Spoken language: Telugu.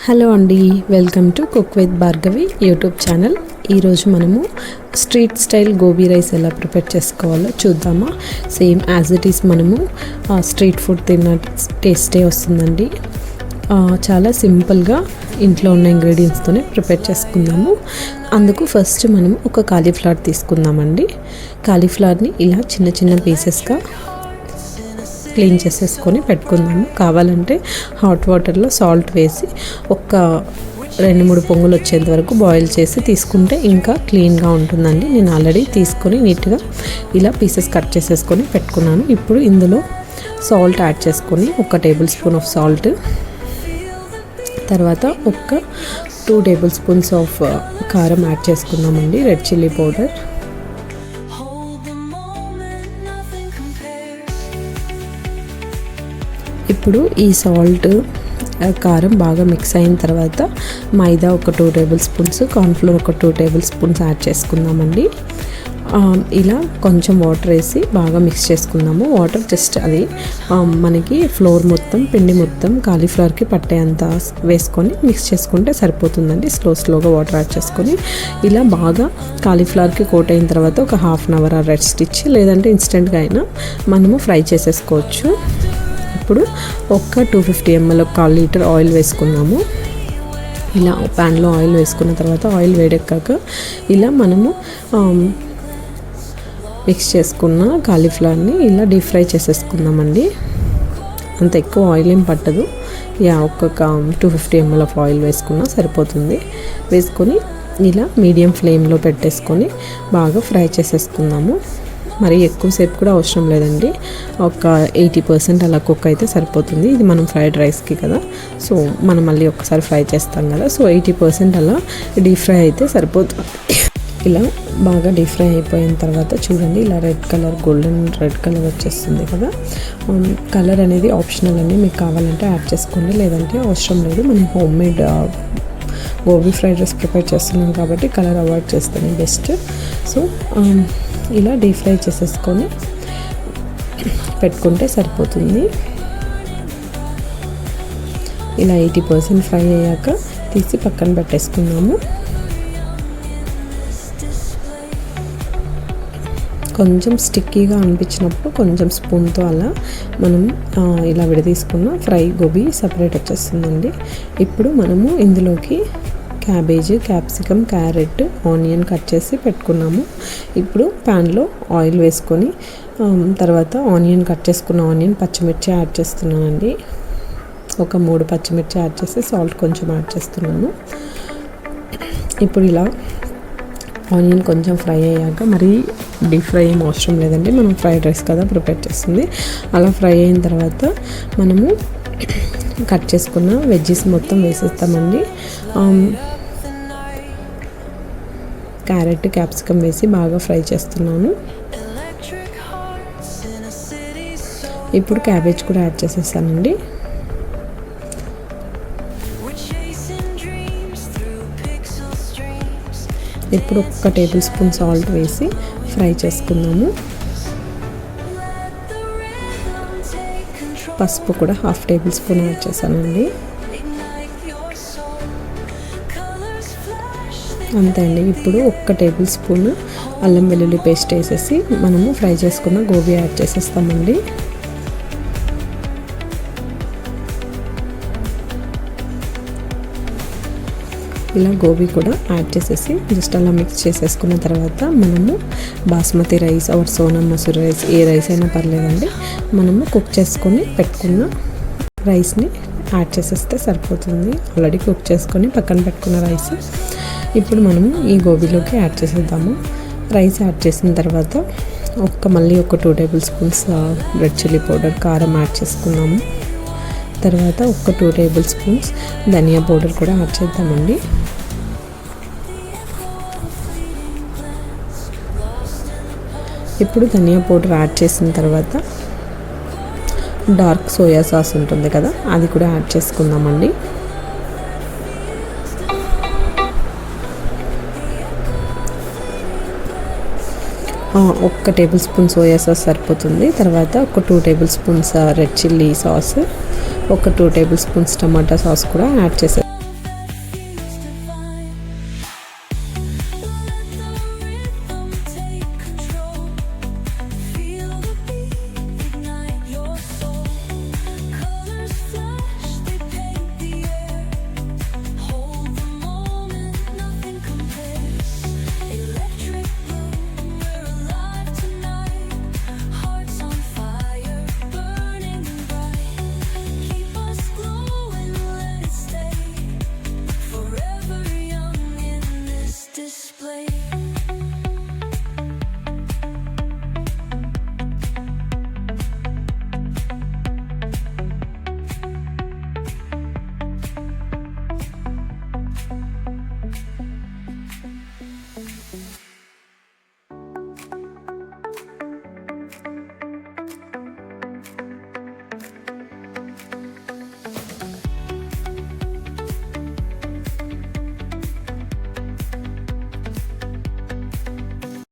హలో అండి, welcome to cook with Bhargavi YouTube channel. ఈరోజు మనము స్ట్రీట్ స్టైల్ గోబీ రైస్ ఎలా ప్రిపేర్ చేసుకోవాలో చూద్దామా. సేమ్ యాజ్ ఇట్ ఈస్ మనము స్ట్రీట్ ఫుడ్ తిన్న టేస్టే వస్తుందండి. చాలా సింపుల్గా ఇంట్లో ఉన్న ఇంగ్రీడియంట్స్తోనే ప్రిపేర్ చేసుకుందాము. అందుకు ఫస్ట్ మనం ఒక కాలీఫ్లవర్ తీసుకుందామండి. కాలీఫ్లవర్ని ఇలా చిన్న చిన్న పీసెస్గా క్లీన్ చేసేసుకొని పెట్టుకుందాము. కావాలంటే హాట్ వాటర్లో సాల్ట్ వేసి ఒక 2-3 పొంగులు వచ్చేంత వరకు బాయిల్ చేసి తీసుకుంటే ఇంకా క్లీన్గా ఉంటుందండి. నేను ఆల్రెడీ తీసుకొని నీట్గా ఇలా పీసెస్ కట్ చేసేసుకొని పెట్టుకున్నాను. ఇప్పుడు ఇందులో సాల్ట్ యాడ్ చేసుకొని 1 టేబుల్ స్పూన్ ఆఫ్ సాల్ట్, తర్వాత 2 టేబుల్ స్పూన్స్ ఆఫ్ కారం యాడ్ చేసుకుందామండి, రెడ్ చిల్లీ పౌడర్. ఇప్పుడు ఈ సాల్ట్ కారం బాగా మిక్స్ అయిన తర్వాత మైదా 2 table spoons, cornflour 2 table spoons add చేసుకుందామండి. ఇలా కొంచెం వాటర్ వేసి బాగా మిక్స్ చేసుకుందాము. వాటర్ జస్ట్ అది మనకి ఫ్లోర్ మొత్తం, పిండి మొత్తం కాలీఫ్లవర్కి పట్టేంత వేసుకొని మిక్స్ చేసుకుంటే సరిపోతుందండి. స్లోగా వాటర్ యాడ్ చేసుకొని ఇలా బాగా కాలీఫ్లవర్కి కోట్ అయిన తర్వాత ఒక ½ అన్ అవర్ రెస్ట్ ఇచ్చి, లేదంటే ఇన్స్టెంట్గా అయినా మనము ఫ్రై చేసేసుకోవచ్చు. ఇప్పుడు 250 ml 1/4 లీటర్ ఆయిల్ వేసుకున్నాము. ఇలా ప్యాన్లో ఆయిల్ వేసుకున్న తర్వాత ఆయిల్ వేడెక్కాక ఇలా మనము మిక్స్ చేసుకున్న కాలీఫ్లవర్ని ఇలా డీప్ ఫ్రై చేసేసుకుందామండి. అంత ఎక్కువ ఆయిల్ ఏం పట్టదు. 250 ml ఆఫ్ ఆయిల్ వేసుకున్నా సరిపోతుంది. వేసుకొని ఇలా మీడియం ఫ్లేమ్లో పెట్టేసుకొని బాగా ఫ్రై చేసేసుకుందాము. మరి ఎక్కువసేపు కూడా అవసరం లేదండి, ఒక 80% అలా కుక్ అయితే సరిపోతుంది. ఇది మనం ఫ్రైడ్ రైస్కి కదా, సో మనం మళ్ళీ ఒకసారి ఫ్రై చేస్తాం కదా, సో 80% అలా డీప్ ఫ్రై అయితే సరిపోతుంది. ఇలా బాగా డీప్ ఫ్రై అయిపోయిన తర్వాత చూడండి, ఇలా గోల్డెన్ రెడ్ కలర్ వచ్చేస్తుంది కదా. కలర్ అనేది ఆప్షనల్ అండి, మీకు కావాలంటే యాడ్ చేసుకోండి, లేదంటే అవసరం లేదు. మనం home made gobi fried rice prepare చేస్తున్నాం కాబట్టి కలర్ అవాయిడ్ చేస్తేనే బెస్ట్. సో ఇలా డీప్ ఫ్రై చేసేసుకొని పెట్టుకుంటే సరిపోతుంది. ఇలా 80% ఫ్రై అయ్యాక తీసి పక్కన పెట్టేసుకున్నాము. కొంచెం స్టిక్కీగా అనిపించినప్పుడు కొంచెం స్పూన్తో అలా మనం ఇలా విడదీసుకున్న ఫ్రై గోబీ సపరేట్ వచ్చేస్తుందండి. ఇప్పుడు మనము ఇందులోకి cabbage, capsicum, carrot, onion cut చేసి పెట్టుకున్నాము. ఇప్పుడు ప్యాన్లో ఆయిల్ వేసుకొని తర్వాత కట్ చేసుకున్న ఆనియన్, పచ్చిమిర్చి యాడ్ చేస్తున్నానండి. 3 పచ్చిమిర్చి యాడ్ చేసి సాల్ట్ కొంచెం యాడ్ చేస్తున్నాను. ఇప్పుడు ఇలా ఆనియన్ కొంచెం ఫ్రై అయ్యాక, మరీ డీప్ ఫ్రై ఏం అవసరం లేదండి, మనం ఫ్రైడ్ రైస్ కదా ప్రిపేర్ చేస్తుంది. అలా ఫ్రై అయిన తర్వాత మనము కట్ చేసుకున్న వెజ్జీస్ మొత్తం వేసేస్తామండి. క్యారెట్, క్యాప్సికమ్ వేసి బాగా ఫ్రై చేస్తున్నాను. ఇప్పుడు క్యాబేజ్ కూడా యాడ్ చేసేస్తానండి. ఇప్పుడు 1 టేబుల్ స్పూన్ సాల్ట్ వేసి ఫ్రై చేసుకుందాము. పసుపు కూడా ½ టేబుల్ స్పూన్ యాడ్ చేశానండి. అంతే అండి. ఇప్పుడు 1 టేబుల్ స్పూన్ అల్లం వెల్లుల్లి పేస్ట్ వేసేసి మనము ఫ్రై చేసుకున్న గోబీ యాడ్ చేసేస్తామండి. ఇలా గోబీ కూడా యాడ్ చేసేసి జస్ట్ అలా మిక్స్ చేసేసుకున్న తర్వాత మనము basmati rice or Sona masoor rice, A rice అయినా పర్లేదండి, మనము కుక్ చేసుకొని పెట్టుకున్న రైస్ని యాడ్ చేసేస్తే సరిపోతుంది. ఆల్రెడీ కుక్ చేసుకొని పక్కన పెట్టుకున్న రైస్ ఇప్పుడు మనము ఈ గోబీలోకి యాడ్ చేసేద్దాము. రైస్ యాడ్ చేసిన తర్వాత మళ్ళీ 2 table spoons red chilli powder, కారం యాడ్ చేసుకున్నాము. తర్వాత 2 టేబుల్ స్పూన్స్ ధనియా పౌడర్ కూడా యాడ్ చేద్దామండి. ఇప్పుడు ధనియా పౌడర్ యాడ్ చేసిన తర్వాత డార్క్ సోయా సాస్ ఉంటుంది కదా, అది కూడా యాడ్ చేసుకుందామండి. 1 టేబుల్ స్పూన్ సోయా సాస్ సరిపోతుంది. తర్వాత 2 table spoons red chilli sauce, 2 table spoons టమాటా సాస్ కూడా యాడ్ చేసాను.